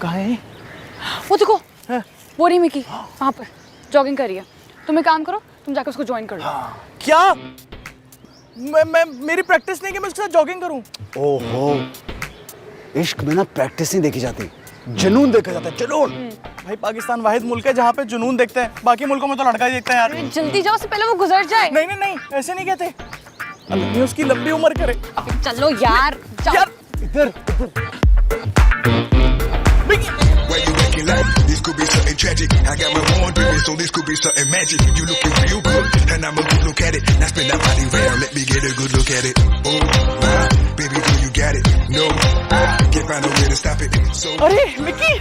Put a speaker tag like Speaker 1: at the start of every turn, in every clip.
Speaker 1: कहाँ है?
Speaker 2: वो देखो
Speaker 1: है?
Speaker 2: वो रही मिकी वहाँ पर जॉगिंग कर रही है। तुम एक काम करो, तुम जाकर उसको ज्वाइन कर लो।
Speaker 1: क्या? मैं मेरी प्रैक्टिस नहीं कि मैं उसके साथ जॉगिंग करूं।
Speaker 3: ओहो, इश्क में ना प्रैक्टिस नहीं देखी जाती, जुनून देखा जाता है, जुनून।
Speaker 1: भाई पाकिस्तान वाहिद मुल्क है जहाँ पे जुनून देखते हैं, बाकी मुल्कों में तो लड़का ही देखते हैं यार।
Speaker 2: जल्दी जाओ, उससे पहले वो गुजर जाए।
Speaker 1: नहीं नहीं नहीं, ऐसे नहीं कहते। अल्लाह ने उसकी लंबी उम्र करे।
Speaker 2: अबे चलो यार, जाओ।
Speaker 1: यार
Speaker 3: इधर
Speaker 4: Why you acting like this could be something tragic? I got my own dream, so this could be something magic. You looking real good, and I'm a good look at it. Now spin that body round, let me get a good look at it. Oh my, baby girl, you got it. No, I can't find a way to stop it. So
Speaker 1: अरे Mickey,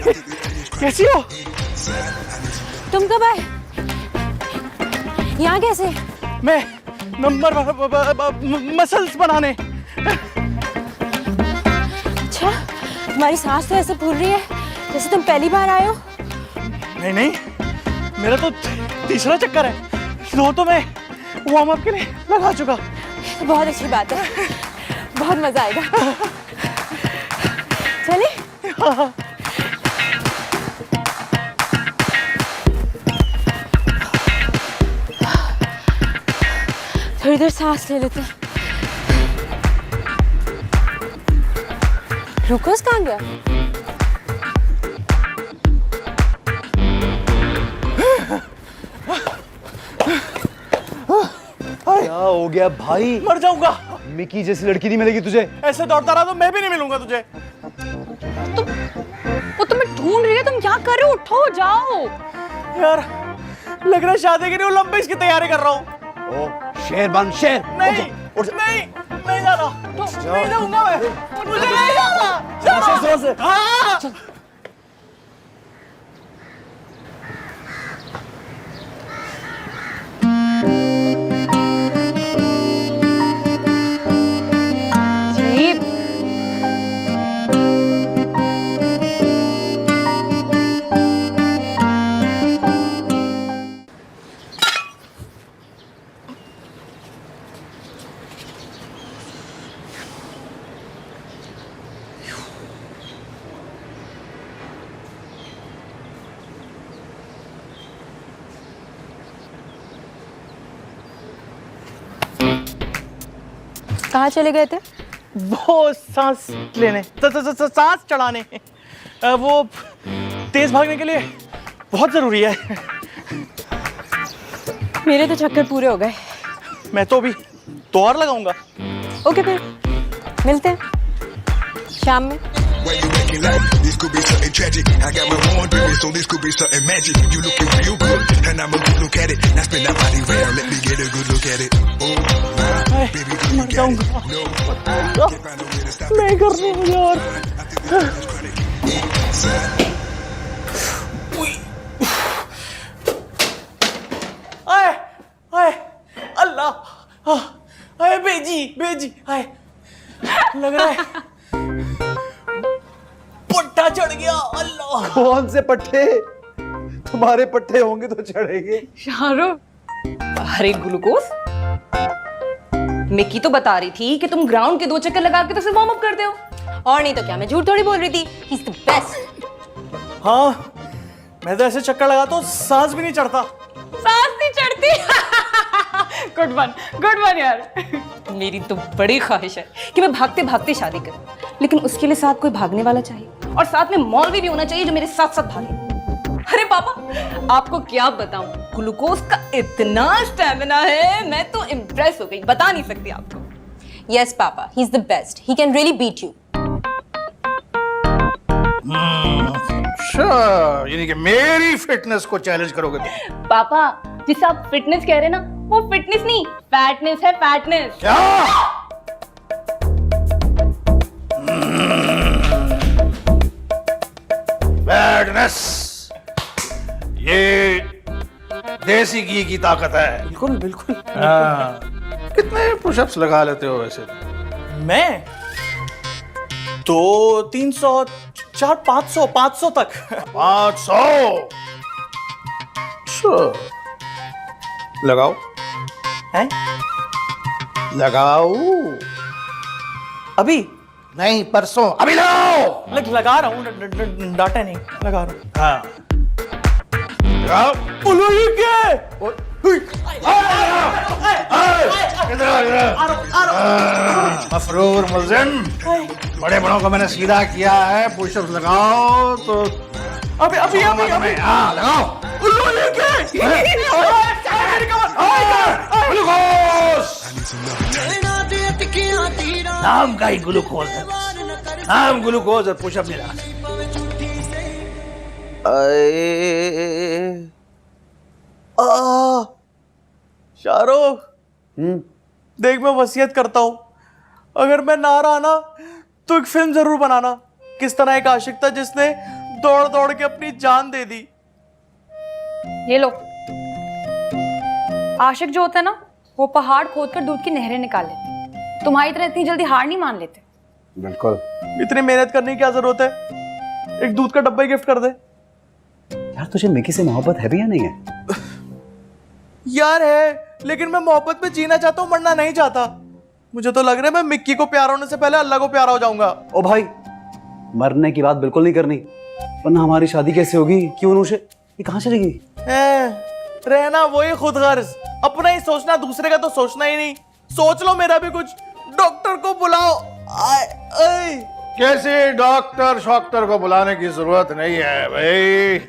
Speaker 1: कैसी हो?
Speaker 5: तुम कब आए? यहाँ कैसे?
Speaker 1: मैं number muscles बनाने।
Speaker 5: अच्छा, तुम्हारी सांस तो ऐसे फूल रही है जैसे तुम पहली बार आए हो।
Speaker 1: नहीं नहीं, मेरा तो तीसरा चक्कर है। दो तो मैं वार्म अप के लिए लगा चुका।
Speaker 5: तो बहुत अच्छी बात है, बहुत मजा आएगा। चले? थोड़ी देर सांस ले लेते हैं। ग्लूकोज कहाँ गया?
Speaker 3: क्या हो गया भाई?
Speaker 1: मर जाऊंगा।
Speaker 3: मिकी जैसी लड़की नहीं मिलेगी तुझे।
Speaker 1: ऐसे दौड़ता रहा तो मैं भी नहीं मिलूंगा तुझे।
Speaker 2: वो तुम्हें ढूंढ रही है, तुम क्या कर रहे हो? उठो, जाओ।
Speaker 1: यार लग रहा है शादी के लिए ओलंपिक्स की तैयारी कर रहा हूँ।
Speaker 3: ओ शेर बन शेर।
Speaker 1: नहीं नहीं नहीं जाना, नहीं जाऊंगा मैं, मुझे नहीं जाना।
Speaker 3: जोर से।
Speaker 1: हाँ।
Speaker 2: जीप
Speaker 5: कहाँ चले गए थे?
Speaker 1: वो सांस लेने, सांस चढ़ाने, वो तेज भागने के लिए बहुत जरूरी है।
Speaker 5: मेरे तो चक्कर पूरे हो गए।
Speaker 1: मैं तो अभी तो और लगाऊंगा।
Speaker 5: ओके फिर मिलते हैं शाम में।
Speaker 4: why you acting like this could be something tragic? I got my own dream, so this could be something magic. You looking real good, and I'm a good look at it. Now spin that body round, let me get a good look at it. Oh my, baby girl, you got it. No, I can't find a way to stop it.
Speaker 1: नहीं करनी मुझे और। आए आए अल्लाह, आए बेजी बेजी आए। लग रहा है पट्टा चढ़ गया। अल्लाह,
Speaker 3: कौन से पट्टे? तुम्हारे पट्टे होंगे तो चढ़ेंगे।
Speaker 6: शाहरुख, अरे ग्लूकोज, मिकी तो बता रही थी कि तुम ग्राउंड के 2 चक्कर लगा के तो सिर्फ वार्म अप करते हो।
Speaker 5: और नहीं तो क्या, मैं झूठ थोड़ी बोल रही थी। ही इज द बेस्ट।
Speaker 1: हाँ मैं तो ऐसे चक्कर लगा तो सांस भी नहीं चढ़ता।
Speaker 6: सांस नहीं चढ़ती। गुड वन यार। मेरी तो बड़ी ख्वाहिश है कि मैं भागते भागते शादी करूं, लेकिन उसके लिए साथ कोई भागने वाला चाहिए और साथ में मौलवी भी होना चाहिए जो मेरे साथ साथ भागे। अरे पापा, आपको क्या बताऊं, ग्लूकोज का इतना स्टैमिना है, मैं तो इम्प्रेस हो गई, बता नहीं सकती आपको।
Speaker 5: Yes papa, he is the best. He can really beat you.
Speaker 7: अच्छा, यानी कि मेरी फिटनेस को चैलेंज करोगे तुम?
Speaker 6: पापा, जिसे आप फिटनेस कह रहे हैं ना, वो फिटनेस नहीं, फैटनेस है, फैटनेस।
Speaker 7: क्या? बैडनेस, ये देसी घी की ताकत है।
Speaker 1: बिल्कुल बिल्कुल।
Speaker 7: हाँ, कितने पुशअप्स लगा लेते हो वैसे?
Speaker 1: मैं तो 300 400 500 500 तक।
Speaker 7: 500? लगाओ
Speaker 1: हैं?
Speaker 7: लगाओ।
Speaker 1: अभी
Speaker 7: नहीं परसों, अभी लगाओ।
Speaker 1: लगा रहा हूँ, डाटा नहीं लगा रहा हूँ।
Speaker 7: हाँ लगाओ।
Speaker 1: बोलो ये क्या है?
Speaker 7: मफरूर मुल्जिम, बड़े बड़ों को मैंने सीधा किया है, पुशअप्स लगाओ तो
Speaker 1: अभी अभी अभी अभी
Speaker 7: हाँ लगाओ।
Speaker 1: बोलो ये क्या है?
Speaker 7: ग्लूकोज नाम का ही ग्लूकोज है, नाम ग्लूकोज और पुशअप नहीं लगा।
Speaker 1: शाहरुख, देख मैं वसीयत करता हूँ, अगर मैं ना रहा ना तो एक फिल्म जरूर बनाना, किस तरह एक आशिक था जिसने दौड़ दौड़ के अपनी जान दे दी।
Speaker 2: ये लो। आशिक जो होता है ना, वो पहाड़ खोदकर दूध की नहरें निकाल लेते। तुम्हारी तरह इतनी जल्दी हार नहीं मान लेते।
Speaker 3: बिल्कुल।
Speaker 1: इतनी मेहनत करने की क्या जरूरत है, एक दूध का डब्बा ही गिफ्ट कर दे।
Speaker 3: यार तुझे मिकी से मोहब्बत है भी या नहीं है?
Speaker 1: यार है, लेकिन मैं मोहब्बत में जीना चाहता हूँ, मरना नहीं चाहता। मुझे तो लग रहा है मैं मिक्की को प्यार होने से पहले अल्लाह को प्यारा हो जाऊंगा।
Speaker 3: ओ भाई, मरने की बात बिल्कुल नहीं करनी, वरना हमारी शादी कैसे होगी? क्यों नूशे, ये कहाँ चलेगी?
Speaker 1: रहना वही खुद गर्ज, अपना ही सोचना, दूसरे का तो सोचना ही नहीं। सोच लो मेरा भी कुछ, डॉक्टर को बुलाओ। आए, आए।
Speaker 7: कैसे डॉक्टर शॉक्टर को बुलाने की जरूरत नहीं है भाई।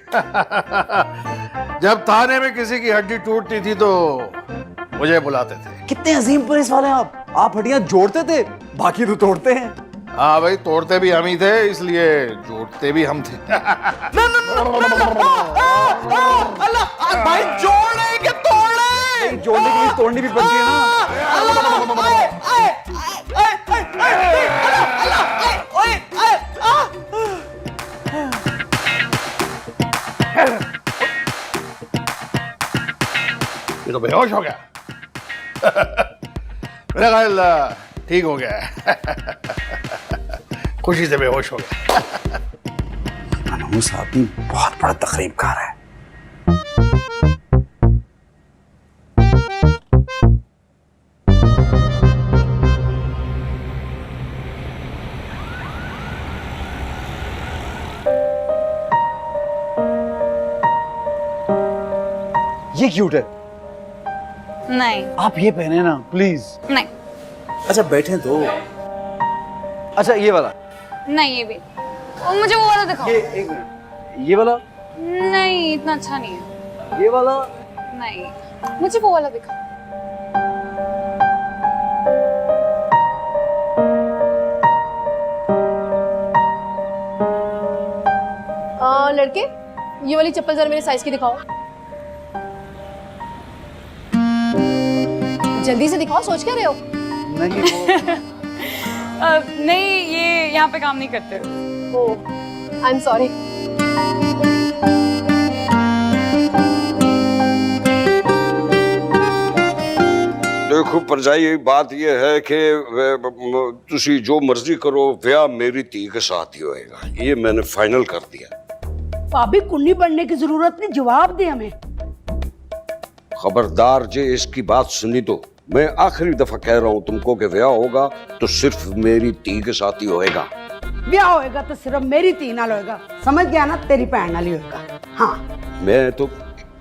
Speaker 7: जब थाने में किसी की हड्डी टूटती थी तो मुझे बुलाते थे।
Speaker 3: कितने अजीम पुलिस वाले हैं आप हड्डियां जोड़ते थे, बाकी तो तोड़ते हैं।
Speaker 7: हाँ भाई, तोड़ते भी हम ही थे, इसलिए जोड़ते भी हम थे।
Speaker 1: अल्लाह भाई, जोड़े के तोड़े,
Speaker 3: जोड़ने के लिए तोड़नी भी पड़ती है ना।
Speaker 7: ये तो बेहोश हो गया। मेरा ख्याल ठीक हो गया है। खुशी से बेहोश हो गया।
Speaker 3: मनहूस आदमी बहुत बड़ा तकरीबकार है। ये क्यूट है।
Speaker 2: नहीं
Speaker 3: आप ये पहने ना प्लीज।
Speaker 2: नहीं
Speaker 3: अच्छा बैठे तो। अच्छा ये वाला।
Speaker 2: नहीं, ये भी। और मुझे वो वाला दिखाओ।
Speaker 3: ये एक मिनट, ये वाला।
Speaker 2: नहीं, इतना अच्छा नहीं है।
Speaker 3: ये वाला।
Speaker 2: नहीं, मुझे वो वाला दिखाओ।
Speaker 5: लड़के, ये वाली चप्पल जरा मेरे साइज की दिखाओ। जल्दी से दिखाओ, सोच क्या रहे हो?
Speaker 3: नहीं वो
Speaker 2: नहीं, ये यहाँ पे काम नहीं करते।
Speaker 5: ओह, आई एम सॉरी।
Speaker 8: देखो परजाई, बात यह है कि तुसी जो मर्जी करो, ब्याह मेरी धी के साथ ही होएगा, ये मैंने फाइनल कर दिया।
Speaker 9: भाभी कुन्नी पढ़ने की जरूरत नहीं, जवाब दे हमें।
Speaker 8: खबरदार जे इसकी बात सुनी तो मैं आखिरी दफा कह रहा हूँ तुमको कि ब्याह होगा तो सिर्फ मेरी धी के साथ ही होएगा।
Speaker 9: ब्याह होएगा तो सिर्फ मेरी धी नाल होएगा, समझ गया ना? तेरी भैन नाल ही होएगा। हाँ
Speaker 8: मैं तो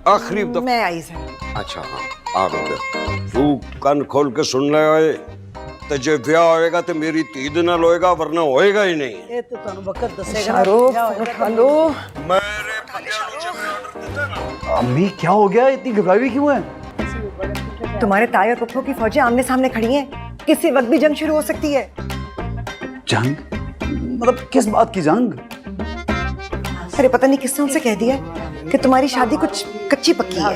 Speaker 8: आखिरी दफा।
Speaker 9: मैं आई से।
Speaker 8: अच्छा हाँ, आ गए। तू कान खोल के सुन ले ओए, तो जे ब्याह होएगा तो मेरी धी दे नाल होएगा, वरना होएगा ही नहीं।
Speaker 9: ये तो तुम वक्त दसेगा।
Speaker 3: अम्मी क्या हो गया, इतनी घबराई हुई क्यों है?
Speaker 10: तुम्हारे ताई और पुप्पो की फौजें आमने सामने खड़ी हैं, किसी वक्त भी जंग शुरू हो सकती है।
Speaker 3: जंग? मतलब किस बात की जंग?
Speaker 10: अरे पता नहीं किसने उनसे कह दिया कि तुम्हारी शादी कुछ कच्ची पक्की है।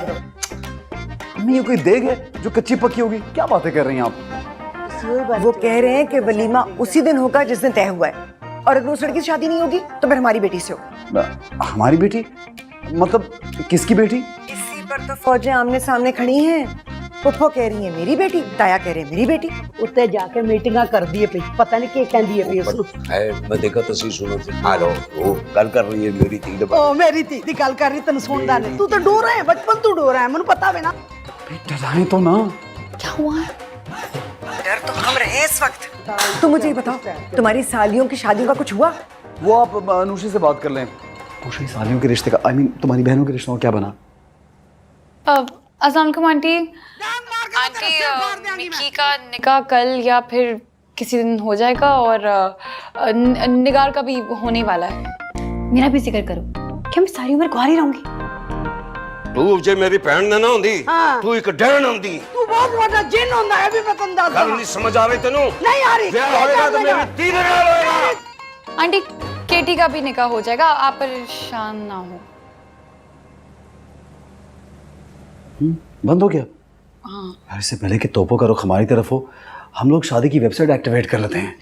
Speaker 3: अम्मी ये कोई देग है जो कच्ची पक्की होगी? क्या बातें कर रही हैं आप?
Speaker 10: वो कह रहे हैं कि वलीमा उसी दिन होगा जिस दिन तय हुआ है, और अगर उस लड़की से शादी नहीं होगी तो फिर हमारी बेटी से हो।
Speaker 3: हमारी बेटी? मतलब किसकी बेटी?
Speaker 10: इसी पर तो फौजें आमने सामने खड़ी हैं। पुप्पो कह रही है मेरी बेटी, ताया कह रहे हैं मेरी बेटी।
Speaker 9: उत्ते जाके मीटिंगा कर दिए पे, पता नहीं क्या कहती है उसनु।
Speaker 8: मैं देखा तो सी सुनो थे। हेलो, वो गल कर रही है मेरी धी दे।
Speaker 9: ओ मेरी धी दी गल कर रही, तन सुनदा नहीं। तू तो डोरा है, बचपन तू डोरा है, मुझे पता है ना।
Speaker 3: डराए तो ना।
Speaker 2: क्या हुआ है?
Speaker 10: डर तो हम रहे इस वक्त। तुम मुझे ये बताओ, तुम्हारी सालियों की शादियों का कुछ हुआ?
Speaker 3: वो आप अनुषी से बात कर लें। अनुषी सालियों के रिश्ते का, आई मीन तुम्हारी बहनों के रिश्तों का क्या बना?
Speaker 2: अस्सलाम वालेकुम आंटी। मिकी का निकाह कल या फिर किसी दिन हो जाएगा और निगार का भी होने वाला है। मेरा भी जिक्र करो, क्या मैं सारी उम्र कुंवारी रहूंगी?
Speaker 8: तू जे मेरी भैन ने ना होंदी, तू एक डैन होंदी।
Speaker 9: तू बहुत बड़ा जिन होता है, भी मैं तुम दस
Speaker 8: गल नहीं समझ आ रही तेनू?
Speaker 9: नहीं आ रही।
Speaker 8: ब्याह होएगा तो मेरी धी दे नाल होएगा।
Speaker 2: आंटी केटी का भी निकाह हो जाएगा, आप परेशान ना हो।
Speaker 3: बंद हो गया? हाँ। इससे पहले कि तोपो का रुख हमारी तरफ हो, हम लोग शादी की वेबसाइट एक्टिवेट कर लेते हैं।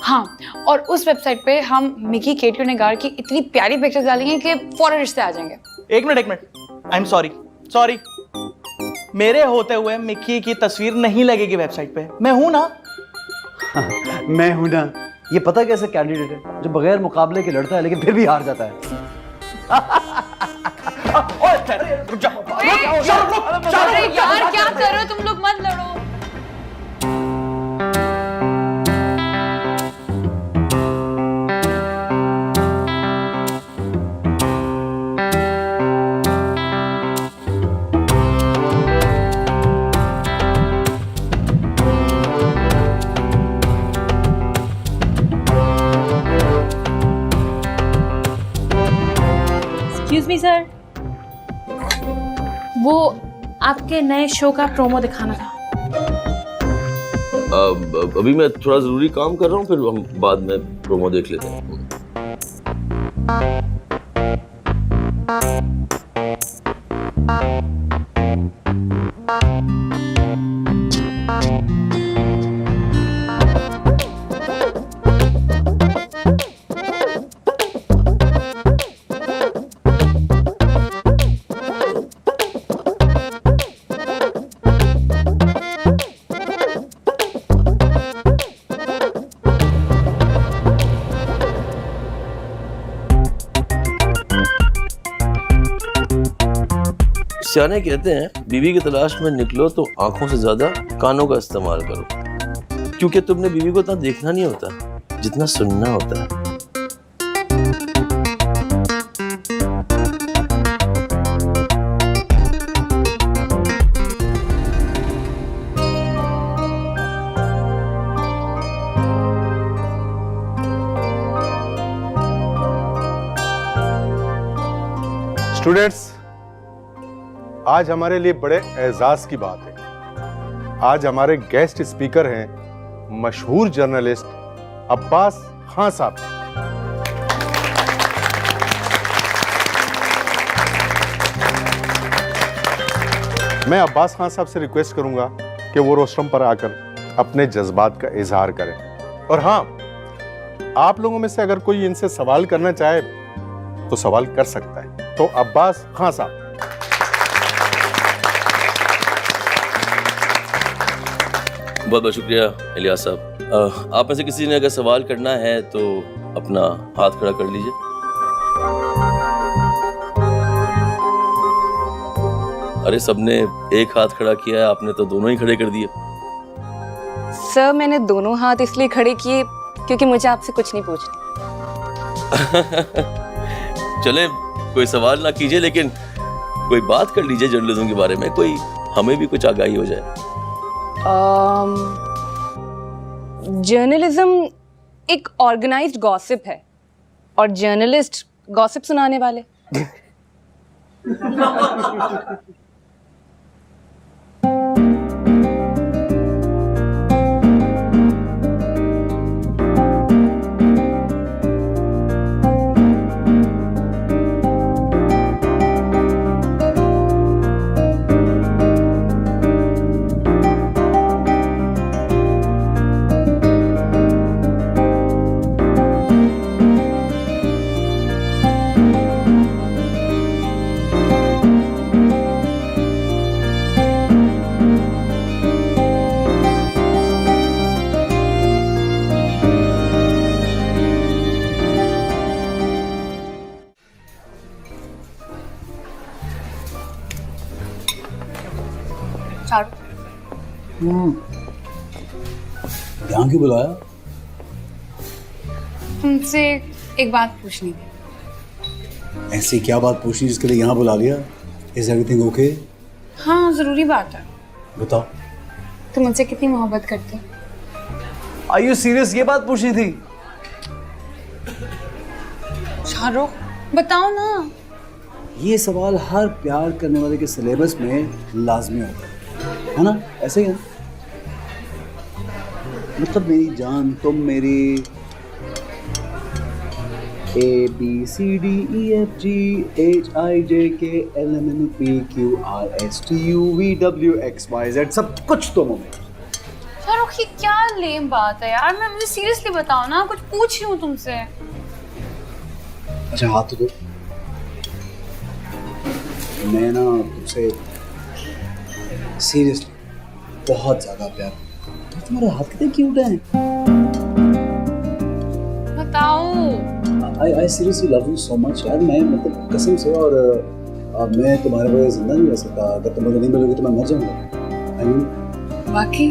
Speaker 2: हाँ, और उस वेबसाइट पे हम मिकी, केटी और निगार की इतनी प्यारी पिक्चर्स डालेंगे कि फौरन रिश्ते आ जाएंगे।
Speaker 1: एक मिनट आई एम सॉरी, मेरे होते हुए मिक्की की तस्वीर नहीं लगेगी वेबसाइट पे। मैं हूं ना।
Speaker 3: मैं हूं ना। ये पता कैसा कैंडिडेट है जो बगैर मुकाबले के लड़ता है लेकिन फिर भी हार जाता है।
Speaker 2: अरे यार क्या कर रहे हो तुम लोग, मत लड़ो।
Speaker 5: एक्सक्यूज मी सर, वो आपके नए शो का प्रोमो दिखाना था।
Speaker 11: अभी मैं थोड़ा जरूरी काम कर रहा हूँ, फिर हम बाद में प्रोमो देख लेते हैं। सियाने कहते हैं बीवी की तलाश में निकलो तो आंखों से ज्यादा कानों का इस्तेमाल करो, क्योंकि तुमने बीवी को इतना देखना नहीं होता जितना सुनना होता है।
Speaker 12: स्टूडेंट्स, आज हमारे लिए बड़े एजाज की बात है। आज हमारे गेस्ट स्पीकर हैं मशहूर जर्नलिस्ट अब्बास खान साहब। मैं अब्बास खान साहब से रिक्वेस्ट करूंगा कि वो रोस्ट्रम पर आकर अपने जज्बात का इजहार करें। और हाँ, आप लोगों में से अगर कोई इनसे सवाल करना चाहे तो सवाल कर सकता है। तो अब्बास खान साहब।
Speaker 11: बहुत बहुत शुक्रिया इलियास साहब। आप में से किसी ने अगर सवाल करना है तो अपना हाथ खड़ा कर लीजिए। अरे सबने एक हाथ खड़ा किया है, आपने तो दोनों ही खड़े कर दिए।
Speaker 6: सर मैंने दोनों हाथ इसलिए खड़े किए क्योंकि मुझे आपसे कुछ नहीं पूछना।
Speaker 11: चले कोई सवाल ना कीजिए, लेकिन कोई बात कर लीजिए जर्नलिज्म के बारे में, कोई हमें भी कुछ आगाही हो जाए।
Speaker 6: जर्नलिज्म एक ऑर्गेनाइज्ड गॉसिप है और जर्नलिस्ट गॉसिप सुनाने वाले।
Speaker 3: यहाँ क्यों बुलाया?
Speaker 2: तुमसे एक बात पूछनी थी।
Speaker 3: ऐसी क्या बात पूछनी जिसके लिए यहाँ बुला लिया? Is everything okay?
Speaker 2: हाँ जरूरी बात है।
Speaker 3: बताओ।
Speaker 2: तुम मुझसे कितनी मोहब्बत करते हो?
Speaker 3: Are you serious? ये बात पूछनी थी?
Speaker 2: शाहरुख बताओ ना।
Speaker 3: ये सवाल हर प्यार करने वाले के सिलेबस में लाजमी होता है ना? ऐसे ही है। मतलब मेरी जान, तुम मेरी ABCDEFGHIJKLMNOPQRSTUVWXYZ सब कुछ तुम हो मेरी।
Speaker 2: शाहरुख ये क्या लेम बात है यार, मैं मुझे सीरियसली बताओ ना, कुछ पूछ रही हूँ तुमसे।
Speaker 3: अच्छा हाथ तो दो। मैं ना तुमसे सीरियसली बहुत ज्यादा प्यार, तुम्हारे हाथ कितने क्यूट हैं।
Speaker 2: बताओ।
Speaker 3: I seriously love you so much यार। मैं मतलब कसम से, और मैं तुम्हारे बगैर जिंदा नहीं रह सकता। अगर तुम मुझे नहीं मिलोगे तो मैं मर जाऊंगा। I mean,
Speaker 2: वाकई?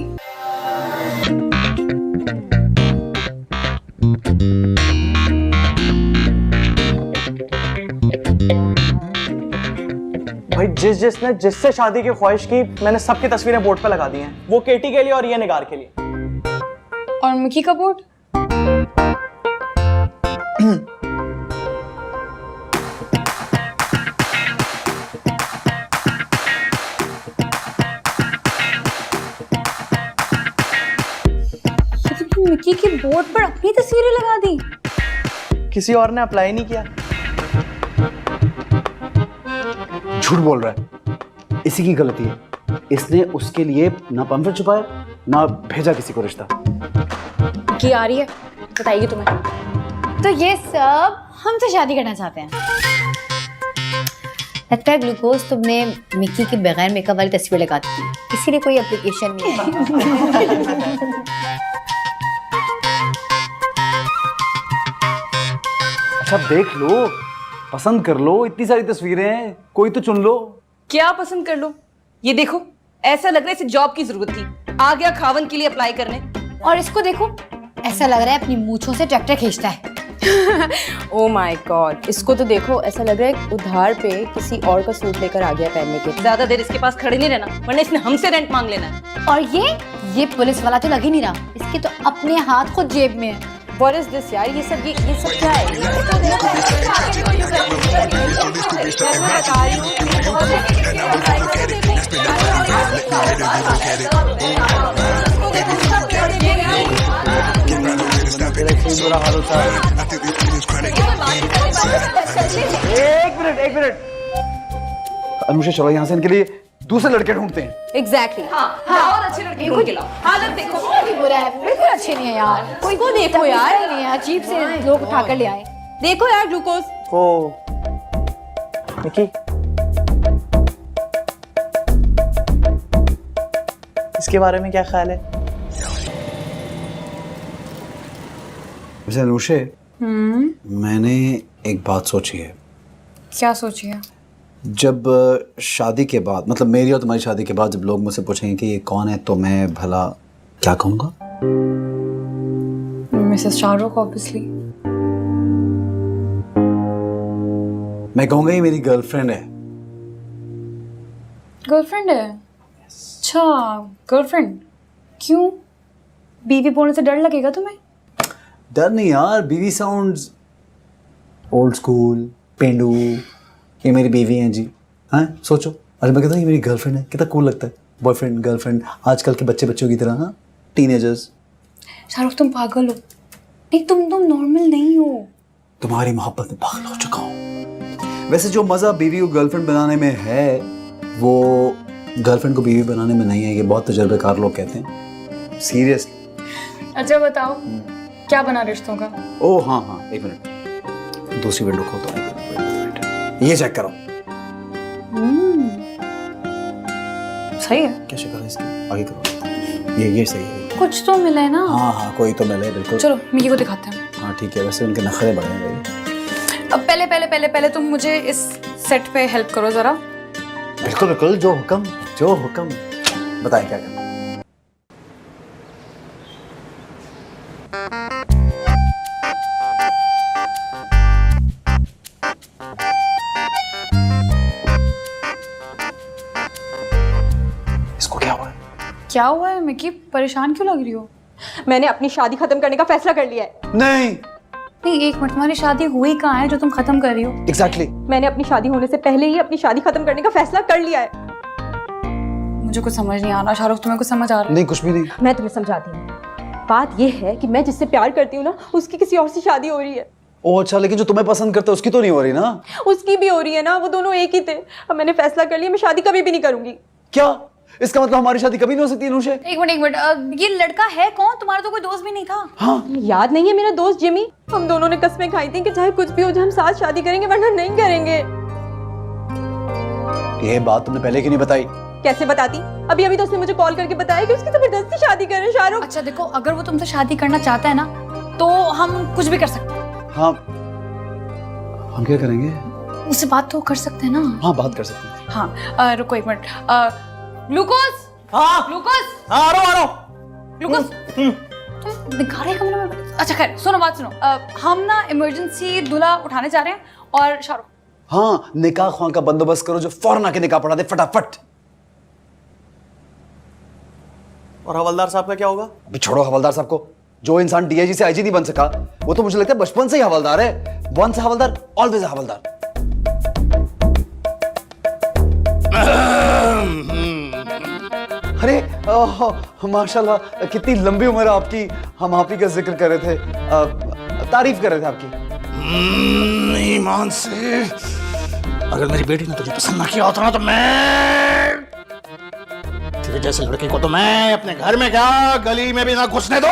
Speaker 1: भाई जिसने जिससे शादी की ख्वाहिश की, मैंने सबकी तस्वीरें बोर्ड पे लगा दी हैं। वो केटी के लिए और ये निगार के लिए।
Speaker 2: और मिकी का बोर्ड? मिकी के बोर्ड पर अपनी तस्वीरें लगा दी?
Speaker 1: किसी और ने अप्लाई नहीं किया।
Speaker 3: झूठ बोल रहा है। इसी की गलती है। इसने उसके लिए ना पंफर छुपाया ना भेजा किसी को रिश्ता।
Speaker 2: की आ रही है, बताएगी तुम्हें।
Speaker 5: तो ये सब हमसे शादी करना चाहते हैं। लगता है ग्लूकोज तुमने मिक्की की बगैर मेकअप वाली तस्वीर लगा दी थी, इसीलिए कोई एप्लीकेशन नहीं है।
Speaker 3: अच्छा देख लो, पसंद कर लो, इतनी सारी तस्वीरें हैं, कोई तो चुन लो।
Speaker 6: क्या पसंद कर लो? ये देखो, ऐसा लग रहा है इसे जॉब की जरूरत थी, आ गया खावन के लिए अप्लाई करने।
Speaker 5: और इसको देखो, ऐसा लग रहा है अपनी मूंछों से ट्रैक्टर खींचता है।
Speaker 6: ओ माय गॉड, इसको तो देखो, ऐसा लग रहा है उधार पे किसी और का सूट लेकर आ गया पहनने के। ज्यादा देर इसके पास खड़े नहीं रहना, वरना इसने हमसे रेंट मांग लेना है।
Speaker 5: और ये पुलिस वाला तो लग ही नहीं रहा, इसके तो अपने हाथ खुद जेब में है।
Speaker 6: What is this यार? ये सब क्या है?
Speaker 1: एक मिनट।
Speaker 3: अनुषा चलो यहाँ से, इनके लिए दूसरे लड़के ढूंढते हैं।
Speaker 6: Exactly. हाँ, और अच्छे लड़के ढूंढ के लाओ। हालत देखो,
Speaker 5: भी बुरा है, बिल्कुल अच्छे नहीं है यार। कोई
Speaker 6: को देखो यार,
Speaker 5: नहीं है, अजीब से लोग उठा कर ले आए।
Speaker 6: देखो यार ग्लूकोज।
Speaker 1: ओ मिकी, इसके बारे में क्या ख्याल है?
Speaker 3: वैसे अनुषे, मैंने एक बात सोची है।
Speaker 2: क्या सोची है?
Speaker 3: जब शादी के बाद, मतलब मेरी और तुम्हारी शादी के बाद, जब लोग मुझसे पूछेंगे कि ये कौन है, तो मैं भला क्या कहूँगा?
Speaker 2: Mrs Shahrukh obviously.
Speaker 3: मैं कहूँगा ये मेरी गर्लफ्रेंड है।
Speaker 2: गर्लफ्रेंड है? अच्छा गर्लफ्रेंड। क्यों? बीवी बोलने से डर लगेगा तुम्हें?
Speaker 3: डर नहीं यार, बीवी साउंड्स ओल्ड स्कूल, पेंडू। ये मेरी बीवी हैं जी। हाँ सोचो, अरे मैं कहता हूँ ये मेरी गर्लफ्रेंड है, कितना कूल लगता है। बॉयफ्रेंड गर्लफ्रेंड, आजकल के बच्चों की तरह। हाँ, टीनेजर्स।
Speaker 2: शाहरुख तुम पागल हो। नहीं तुम नॉर्मल नहीं हो।
Speaker 3: तुम्हारी मोहब्बत में पागल हो चुका हूँ। वैसे जो मज़ा बीवी को गर्लफ्रेंड बनाने में है, वो गर्लफ्रेंड को बीवी बनाने में नहीं है। ये बहुत तजुर्बेकार लोग कहते हैं। सीरियसली।
Speaker 2: अच्छा बताओ, क्या बना रिश्तों का?
Speaker 3: ओह हाँ, एक मिनट, दूसरी विंडो खोल दो। ये चेक करो।
Speaker 2: सही है।
Speaker 3: कैसे करो इसकी? आगे करो। ये सही है।
Speaker 2: कुछ तो मिला है ना?
Speaker 3: हाँ, कोई तो मिले बिल्कुल।
Speaker 2: चलो मिकी को दिखाते हैं।
Speaker 3: हाँ ठीक है, वैसे उनके नखरे बड़े हैं भाई।
Speaker 2: अब पहले तुम मुझे इस सेट पे हेल्प करो जरा।
Speaker 3: बिल्कुल, जो हुक्म। बताएं क्या करना।
Speaker 2: क्या हुआ है मिकी, परेशान क्यों लग रही हो?
Speaker 6: मैंने अपनी शादी खत्म करने का फैसला कर लिया है।
Speaker 3: नहीं
Speaker 2: नहीं एक मिनट, तुम्हारी शादी हुई कहाँ है जो तुम खत्म कर रही हो?
Speaker 3: एग्जैक्टली
Speaker 6: मैंने अपनी शादी होने से पहले ही अपनी शादी खत्म करने का फैसला कर लिया है।
Speaker 2: मुझे कुछ समझ नहीं आ रहा। शाहरुख तुम्हें कुछ समझ आ रहा है?
Speaker 3: नहीं, कुछ भी नहीं।
Speaker 6: मैं तुम्हें समझाती हूँ। बात यह है कि मैं जिससे प्यार करती हूँ ना, उसकी किसी और से शादी हो रही है।
Speaker 3: ओ अच्छा, लेकिन जो तुम्हें पसंद करते उसकी तो नहीं हो रही ना?
Speaker 6: उसकी भी हो रही है ना, वो दोनों एक ही थे। अब मैंने फैसला कर लिया, मैं शादी कभी भी नहीं करूंगी।
Speaker 3: क्या इसका मतलब हमारी शादी कभी नहीं हो सकती अनुषे?
Speaker 2: एक मिनट, ये लड़का है कौन? तुम्हारा तो कोई दोस्त भी नहीं था।
Speaker 3: हाँ
Speaker 6: याद नहीं है मेरा दोस्त जिमी? हम दोनों ने कस्में खाई थी कि चाहे कुछ भी हो जाए हम साथ शादी करेंगे, वरना नहीं करेंगे।
Speaker 3: ये बात तुमने पहले क्यों नहीं बताई?
Speaker 6: कैसे बताती? अभी अभी तो उसने मुझे कॉल करके बताया कि उसकी जबरदस्ती शादी कर रहे हैं शाहरुख।
Speaker 2: अच्छा देखो, अगर वो तुमसे शादी करना चाहता है ना तो हम कुछ भी कर सकते हैं।
Speaker 3: हाँ, हम क्या करेंगे?
Speaker 2: उससे बात तो कर सकते हैं ना?
Speaker 3: हाँ, बात कर सकते हैं।
Speaker 2: हाँ रुको एक मिनट। ग्लूकोज।
Speaker 1: हाँ
Speaker 2: ग्लूकोज।
Speaker 1: हाँ, आ रहा हूँ।
Speaker 2: ग्लूकोज। तुम दिखा रहे कमरे में? अच्छा खैर सुनो, बात सुनो। हम ना इमरजेंसी दूल्हा उठाने जा रहे हैं और शाहरुख।
Speaker 3: हाँ, निकाह ख्वां का बंदोबस्त करो जो फौरन आके निकाह पढ़ा दे फटाफट।
Speaker 1: और हवलदार साहब का क्या होगा?
Speaker 3: अभी छोड़ो हवलदार साहब को। जो इंसान डीआईजी से आईजी नहीं बन सका वो तो मुझे लगता है बचपन से ही हवलदार है। वंस हवलदार ऑलवेज हवलदार। अरे माशाल्लाह कितनी लंबी उम्र है आपकी। हम आप ही का जिक्र कर रहे थे, तारीफ कर रहे थे आपकी।
Speaker 7: ईमान से अगर मेरी बेटी ने तुझे पसंद ना किया होता ना तो मैं तेरे जैसे लड़के को तो मैं अपने घर में क्या गली में भी ना घुसने दो।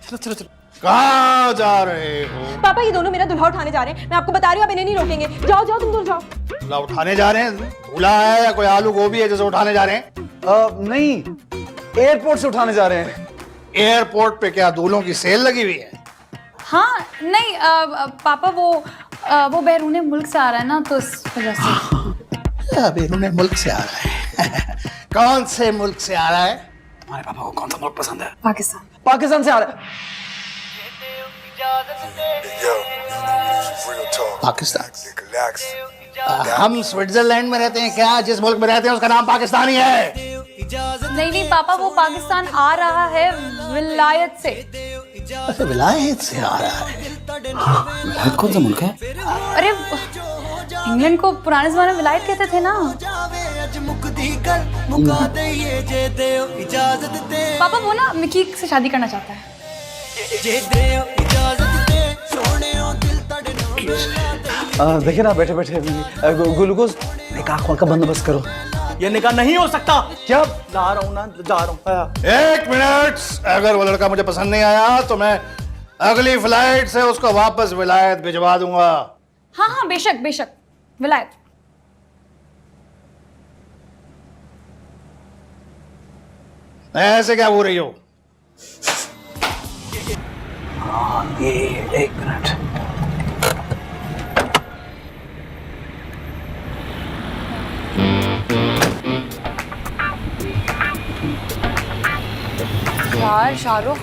Speaker 7: चलो चलो चलो, कहाँ जा रहे हो?
Speaker 6: पापा ये दोनों मेरा दूल्हा उठाने जा रहे हैं। मैं आपको बता रही हूँ, आप इन्हें नहीं रोकेंगे। जाओ जाओ तुम दूर जाओ।
Speaker 7: दूल्हा उठाने जा रहे हैं? दूल्हा है या कोई आलू गोभी है जैसे उठाने जा रहे हैं?
Speaker 3: नहीं, एयरपोर्ट से उठाने जा रहे हैं।
Speaker 7: एयरपोर्ट पे क्या दूल्हों की सेल लगी हुई है?
Speaker 2: हाँ नहीं पापा वो बैरूने मुल्क से आ रहा है ना, तो इस वजह से।
Speaker 7: बैरूने मुल्क से आ रहा है? कौन से मुल्क से आ रहा है? तुम्हारे पापा को कौन सा मुल्क पसंद है?
Speaker 2: पाकिस्तान।
Speaker 3: पाकिस्तान से आ रहा है।
Speaker 7: पाकिस्तान? हम स्विट्जरलैंड में रहते हैं क्या? जिस मुल्क में रहते हैं उसका नाम पाकिस्तान ही है।
Speaker 2: नहीं नहीं पापा, वो पाकिस्तान आ रहा है विलायत से।
Speaker 7: अच्छा, विलायत से आ रहा है।
Speaker 3: विलायत कौन सा मुल्क है?
Speaker 2: अरे इंग्लैंड को पुराने जमाने में विलायत कहते थे ना। पापा वो ना मिकी से शादी करना चाहता है।
Speaker 3: देखिए ना, बैठे बैठे ग्लूकोज निकाह ख्वां का बंदोबस्त करो।
Speaker 1: ये निकाह नहीं हो सकता।
Speaker 3: क्या?
Speaker 1: जा रहा हूँ ना, जा रहा हूँ।
Speaker 7: एक मिनट, अगर वो लड़का मुझे पसंद नहीं आया तो मैं अगली फ्लाइट से उसको वापस विलायत भिजवा दूंगा।
Speaker 2: हाँ हाँ बेशक बेशक, विलायत।
Speaker 7: ऐसे क्या बोल रही हो?
Speaker 3: ये एक मिनट।
Speaker 2: यार शाहरुख,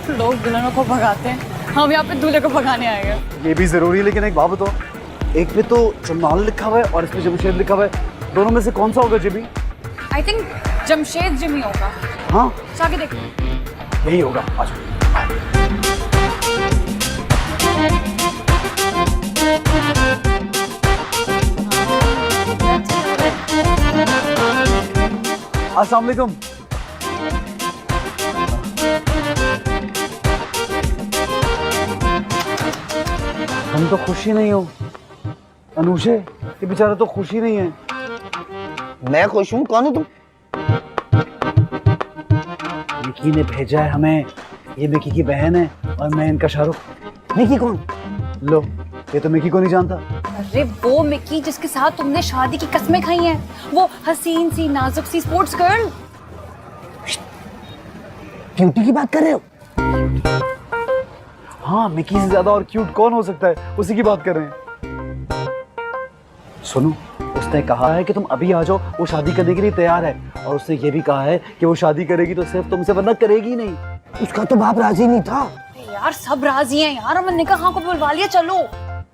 Speaker 2: लोग दुल्हनों को भगाते हैं, हम यहाँ पे दूल्हे को भगाने आए हैं।
Speaker 3: ये भी जरूरी है, लेकिन एक बात बताओ, एक पे तो जमाल लिखा हुआ है और इस पे जमशेद लिखा हुआ है। दोनों में से कौन सा होगा Jimmy?
Speaker 2: I think Jamshed Jimmy होगा।
Speaker 3: हाँ
Speaker 2: जाके देख।
Speaker 3: यही होगा। अस्सलाम वालेकुम। हम तो खुश ही नहीं हो अनुषे, ये बेचारा तो खुश ही नहीं है।
Speaker 10: मैं खुश हूँ। कौन हो तुम?
Speaker 3: मिकी ने भेजा है हमें। ये मिकी की बहन है और मैं इनका शाहरुख।
Speaker 10: मिकी कौन?
Speaker 3: लो, ये तो मिकी को नहीं जानता।
Speaker 2: अरे वो मिकी जिसके साथ तुमने शादी की कस्में खाई हैं, वो हसीन सी नाजुक सी स्पोर्ट्स गर्ल।
Speaker 10: क्यूटी की बात कर रहे हो?
Speaker 3: हाँ, मिकी से ज्यादा और क्यूट कौन हो सकता है, उसी की बात कर रहे हैं। सुनो, उसने कहा है कि तुम अभी आ जाओ, वो शादी करने के लिए तैयार है। और उसने ये भी कहा है कि वो शादी करेगी तो सिर्फ तुमसे, वरना करेगी नहीं।
Speaker 10: उसका तो बाप राजी नहीं था।
Speaker 2: यार सब राजी हैं यार, हमने निकाह को बुलवा लिया। चलो।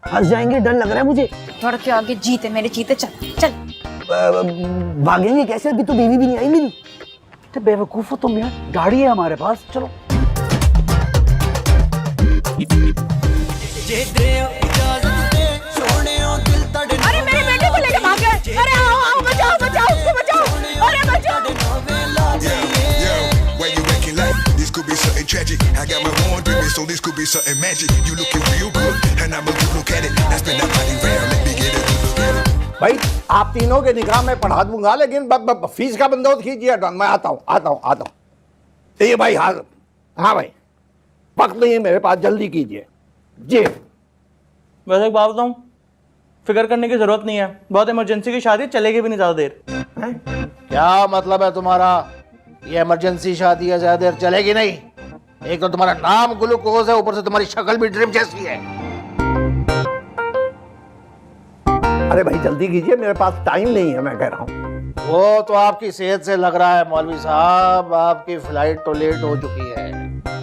Speaker 10: फंस जाएंगे, डर लग रहा है मुझे।
Speaker 2: बढ़ के आगे जीते मेरे जीते। चल चल।
Speaker 10: भागेंगे कैसे? अभी तो बीवी भी नहीं आई मेरी।
Speaker 3: तो बेवकूफ हो तुम यार, गाड़ी है हमारे पास, चलो।
Speaker 6: अरे मेरे बेटे को लेके भाग गए। अरे आओ आओ, बचाओ बचाओ उसको बचाओ। अरे बचाओ।
Speaker 4: Yo, why you acting like this could be something tragic? I got my wand with me, so this could be something magic. You looking real good, and I'm a good look at it. Now spin that body round, let me get a good look at it.
Speaker 7: भाई आप तीनों के निकाह में पढ़ा दूंगा, लेकिन fees का बंदोबस्त कीजिए। मैं आता हूँ। ये भाई हाँ भाई, वक्त नहीं है मेरे पास, जल्दी कीजिए जी।
Speaker 1: वैसे एक बात बताऊं, फिक्र करने की जरूरत नहीं है, बहुत इमरजेंसी की शादी, चलेगी भी नहीं ज्यादा देर।
Speaker 7: क्या मतलब है तुम्हारा? ये इमरजेंसी शादी है, ज्यादा देर चलेगी नहीं। एक तो तुम्हारा नाम ग्लूकोज है, ऊपर से तुम्हारी शक्ल भी ड्रिप जैसी है। अरे भाई जल्दी कीजिए, मेरे पास टाइम नहीं है, मैं कह रहा हूँ। वो तो आपकी सेहत से लग रहा है मौलवी साहब, आपकी फ्लाइट तो लेट हो चुकी है।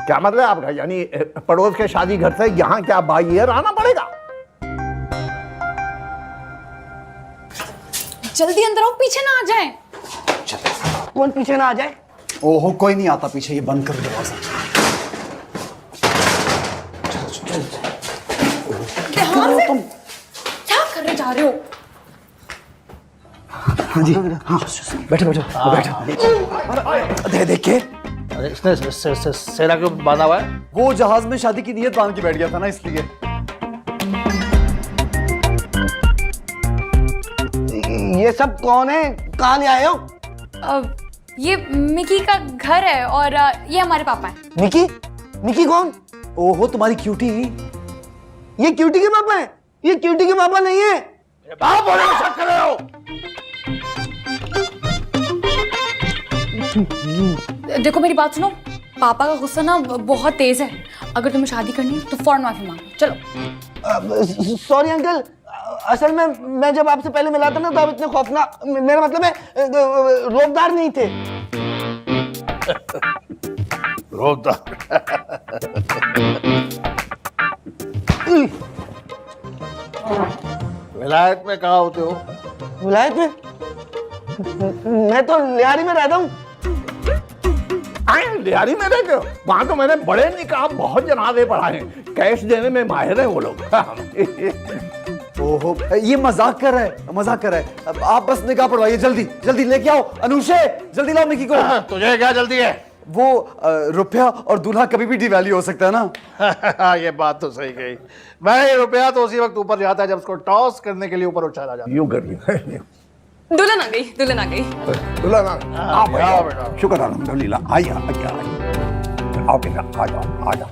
Speaker 7: क्या मतलब आपका? यानी पड़ोस के शादी घर से यहाँ क्या बाई एयर आना पड़ेगा?
Speaker 2: जल्दी अंदर आओ, पीछे ना आ जाए।
Speaker 9: कौन पीछे ना आ जाए?
Speaker 3: ओहो, कोई नहीं आता पीछे, ये बंद कर दरवाजा।
Speaker 2: ध्यान से। क्या करने जा रहे हो?
Speaker 3: हाँ जी, हाँ बैठो। देखिए,
Speaker 7: अरे इसने सेरा क्यों बांधा हुआ है?
Speaker 3: वो जहाज में शादी की नियत बांध के बैठ गया था ना, इसलिए।
Speaker 9: ये सब कौन है? कहाँ ले आए हो?
Speaker 2: ये मिकी का घर है और ये हमारे पापा हैं।
Speaker 9: निकी? निकी कौन?
Speaker 3: ओहो, तुम्हारी क्यूटी।
Speaker 9: ये क्यूटी के पापा हैं? ये क्यूटी के पापा नहीं है।
Speaker 7: बाप बोले को शक कर रहे हो?
Speaker 2: देखो मेरी बात सुनो, पापा का गुस्सा ना बहुत तेज है। अगर तुम्हें शादी करनी है तो फौरन माफी मांगो। चलो।
Speaker 9: सॉरी अंकल, असल में मैं जब आपसे पहले मिला था ना, तो आप इतने खौफनाक, मेरा मतलब है रोकदार नहीं थे।
Speaker 7: रोकदार? विलायत में कहाँ होते हो?
Speaker 9: विलायत में? मैं तो लियारी में रहता हूँ।
Speaker 7: लियारी में रहते हो? वहां तो मैंने बड़े निकाह बहुत जनाजे पढ़ाए हैं, कैश देने में माहिर है वो लोग।
Speaker 3: ओहो, ये मजाक कर रहा है। अब आप बस निकाह पढ़वाइए, जल्दी लेके आओ। अनुषे, जल्दी लाओ मिकी को।
Speaker 7: तुझे क्या जल्दी है?
Speaker 3: वो रुपया और दूल्हा कभी भी डिवैल्यू हो सकता है ना।
Speaker 7: ये बात तो सही कही। मैं रुपया तो उसी वक्त ऊपर जाता है जब उसको टॉस करने के लिए ऊपर उछाला जाता है। यूं कर
Speaker 6: दुल्हन आ गई।
Speaker 7: दुल्हन आ गई।
Speaker 3: शुक्र अल्हम्दुलिल्लाह। आइए, आओ बेटा, आ जाओ।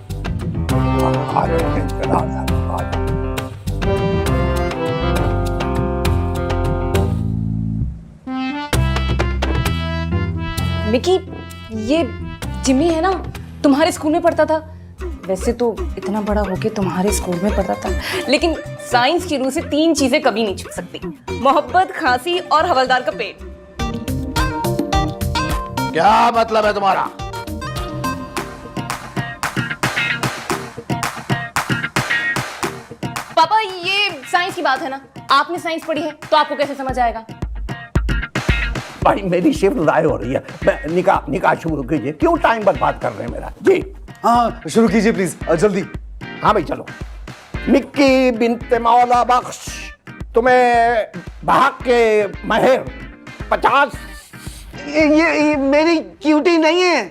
Speaker 6: मिकी, ये जिमी है ना, तुम्हारे स्कूल में पढ़ता था। वैसे तो इतना बड़ा होके तुम्हारे स्कूल में पढ़ता था, लेकिन साइंस की रूह से 3 चीजें कभी नहीं छूट सकती: मोहब्बत, खांसी और हवलदार का पेट।
Speaker 7: क्या मतलब है तुम्हारा?
Speaker 6: पापा, ये साइंस की बात है ना, आपने साइंस पढ़ी है तो आपको कैसे समझ आएगा?
Speaker 7: भाई मेरी शिफ्ट ज़ाहिर हो रही है, मैं निकाह शुरू कीजिए। क्यों टाइम बर्बाद कर रहे हैं मेरा? जी
Speaker 3: हाँ, शुरू कीजिए प्लीज, जल्दी।
Speaker 7: हाँ भाई चलो। मिक्की बिन्ते मौला बख्श, तुम्हें बहक के महर 50।
Speaker 9: ये मेरी क्यूटी नहीं है।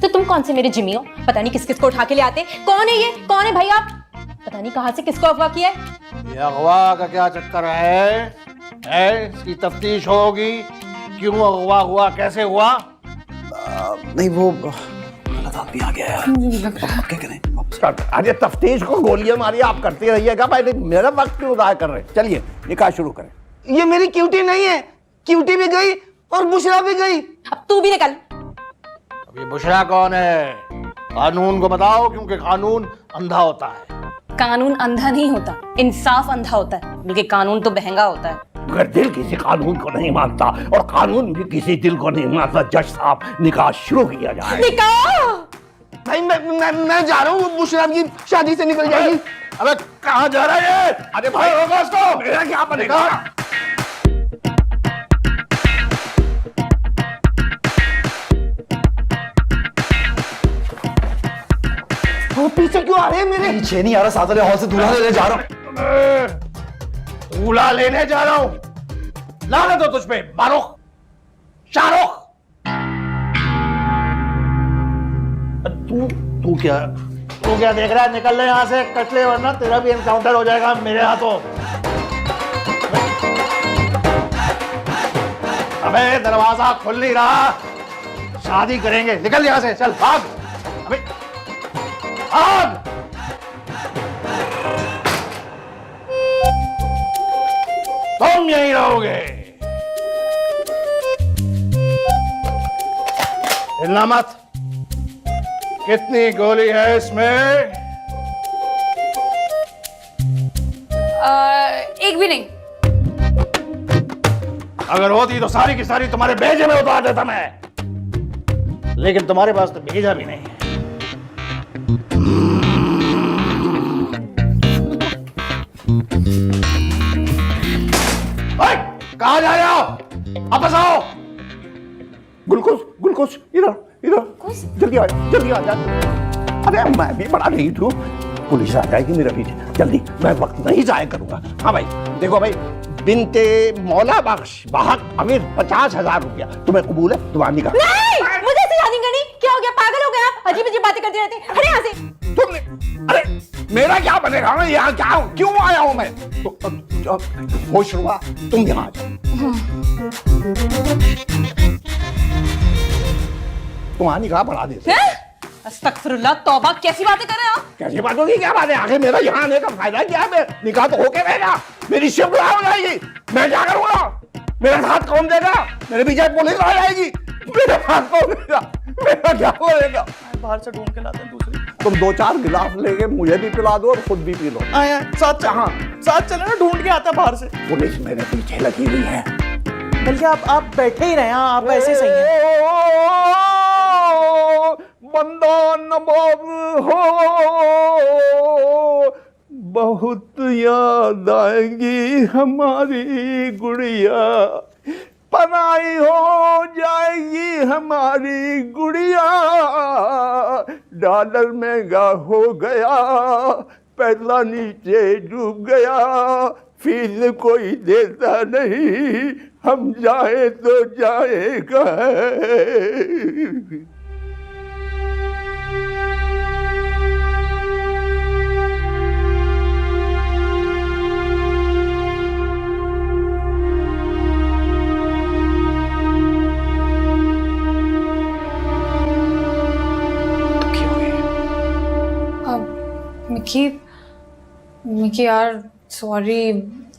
Speaker 6: तो तुम कौन से मेरे जिमी हो? पता नहीं किस किस को उठा के ले आते। कौन है ये? कौन है भाई आप? पता नहीं कहां से किसको अगवा किया है।
Speaker 7: ये अगवा का क्या चक्कर है? इसकी तफ्तीश होगी। क्यों अगवा हुआ, कैसे हुआ?
Speaker 3: नहीं, वो गलत आदमी आ गया यार। क्या करें?
Speaker 7: अरे तफ्तीश को गोलियां मारी आप करते रहिएगा भाई, मेरा वक्त क्यों ज़ाया कर रहे हैं? चलिए निकाह शुरू करें।
Speaker 9: ये मेरी क्यूटी नहीं है। क्यूटी भी गई और बुशरा भी गई।
Speaker 6: अब तू भी निकल।
Speaker 7: अब ये बुशरा कौन है? कानून को बताओ, क्योंकि कानून अंधा होता है।
Speaker 6: कानून अंधा नहीं होता, इंसाफ अंधा होता है, बल्कि कानून तो बहंगा होता है।
Speaker 7: अगर दिल किसी कानून को नहीं मानता और कानून भी किसी दिल को नहीं मानता, जज साहब निकाह शुरू किया जाए।
Speaker 6: निकाह?
Speaker 9: भाई मैं जा रहा हूँ, बुशरा की शादी से निकल जाएगी।
Speaker 7: अबे कहाँ जा रहा है ये? अरे भाई होगा उसको, मेरा क्या बनेगा?
Speaker 9: वो पीछे क्यों आ रहे हैं मेरे?
Speaker 3: पीछे नहीं आ रहा, साथ वाले हॉल से दूल्हा लेने जा रहा हूँ।
Speaker 7: दूल्हा लेने जा रहा हूं। लाने दो तुझ पे मारूख, शाहरुख। तू क्या देख रहा है? निकल ले यहां से, कट ले वरना तेरा भी एनकाउंटर हो जाएगा मेरे हाथों। अबे दरवाजा खुल नहीं रहा, शादी करेंगे, निकल यहां से, चल भाग। अबे भाग। तुम यहीं रहोगे, हिलना मत। कितनी गोली है इसमें?
Speaker 2: एक भी नहीं।
Speaker 7: अगर होती तो सारी की सारी तुम्हारे भेजे में उतार देता मैं, लेकिन तुम्हारे पास तो भेजा भी नहीं है। कहाँ जा रहे हो? वापस आओ।
Speaker 9: ग्लूकोज इधर जल्दी आ जा। अरे मैं भी बड़ा नहीं हूँ, पुलिस आ जाएगी मेरे पीछे, जल्दी, मैं वक्त नहीं जाया करूंगा। हाँ भाई, देखो भाई, बिनते मौला बख्श बाहक अमीर 50,000 रुपया तुम्हें कबूल है? तुम्हारी का
Speaker 6: नहीं, मुझे ऐसे शादी करनी। क्या हो गया, पागल हो गया आप? अजीब अजीब बातें करते रहते हैं। हटे यहाँ से।
Speaker 9: तुमने, अरे मेरा क्या बनेगा? मैं यहाँ क्या हूँ, क्यों आया हूँ मैं? होश हुआ, तुम यहाँ आ जाओ। तुम्हारी निगाह बढ़ा देते।
Speaker 6: अस्तगफिरुल्लाह, तौबा, कैसी बातें कर रहे हो आप?
Speaker 9: कैसी बात होगी? क्या बात है? आखिर मेरा यहाँ आने का फायदा क्या है? निकाह तो होके रहेगा, मेरी शिफ्ट हो जाएगी, मैं क्या करूँगा? मेरा साथ कौन देगा? मेरे पीछे पुलिस आ जाएगी, मेरा साथ कौन देगा? मेरा क्या होगा?
Speaker 1: बाहर से ढूंढ के लाते हैं दूसरी।
Speaker 9: तुम 2-4 गिलास लेके मुझे भी पिला दो और खुद भी पी लो।
Speaker 1: साथ चले ना, ढूंढ के आता है बाहर से।
Speaker 9: पुलिस मेरे पीछे लगी हुई है।
Speaker 1: बल्कि आप बैठे ही रहे, आप ऐसे सही है।
Speaker 9: बंदा नवाब हो, बहुत याद आएगी हमारी गुड़िया, पनाई हो जाएगी हमारी गुड़िया। डॉलर महंगा हो गया, पैसा नीचे डूब गया, फीस कोई देता नहीं, हम जाए तो जाएगा।
Speaker 2: मिकी यार, सॉरी,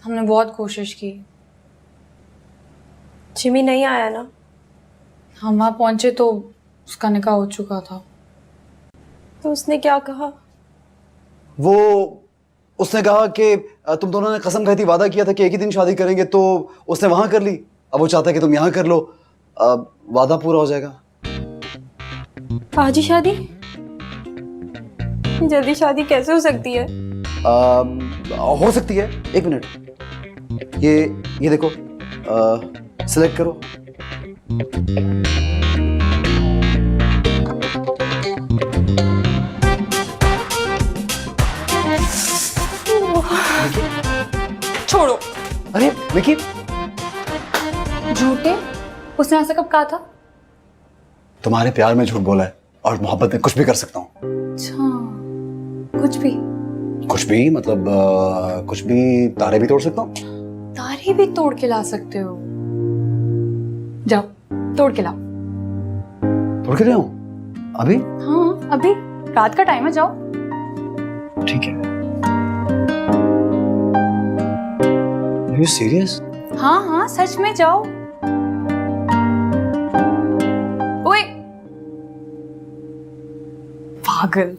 Speaker 2: हमने बहुत कोशिश की।
Speaker 6: जिमी नहीं आया ना?
Speaker 2: हम वहाँ पहुंचे तो उसका निकाह हो चुका था।
Speaker 6: तो उसने क्या कहा?
Speaker 3: वो उसने कहा कि तुम दोनों ने कसम खाई थी, वादा किया था कि एक ही दिन शादी करेंगे, तो उसने वहां कर ली। अब वो चाहता है कि तुम यहाँ कर लो, वादा पूरा हो जाएगा।
Speaker 6: आज ही शादी? जल्दी शादी कैसे हो सकती है?
Speaker 3: हो सकती है। एक मिनट, ये देखो, सिलेक्ट करो।
Speaker 6: छोड़ो।
Speaker 3: अरे मिकी,
Speaker 2: झूठे, उसने ऐसा कब कहा था?
Speaker 3: तुम्हारे प्यार में झूठ बोला है, और मोहब्बत में कुछ भी कर सकता हूँ।
Speaker 2: अच्छा, कुछ भी मतलब
Speaker 3: कुछ भी, तारे भी तोड़ सकता हूँ।
Speaker 2: तारे भी तोड़ के ला सकते हो? जाओ, तोड़ के लाओ।
Speaker 3: तोड़ के ले आऊं? अभी?
Speaker 2: हाँ, अभी रात का टाइम है, जाओ।
Speaker 3: ठीक है। Are you serious?
Speaker 2: हाँ, सच में, जाओ। ओए, पागल।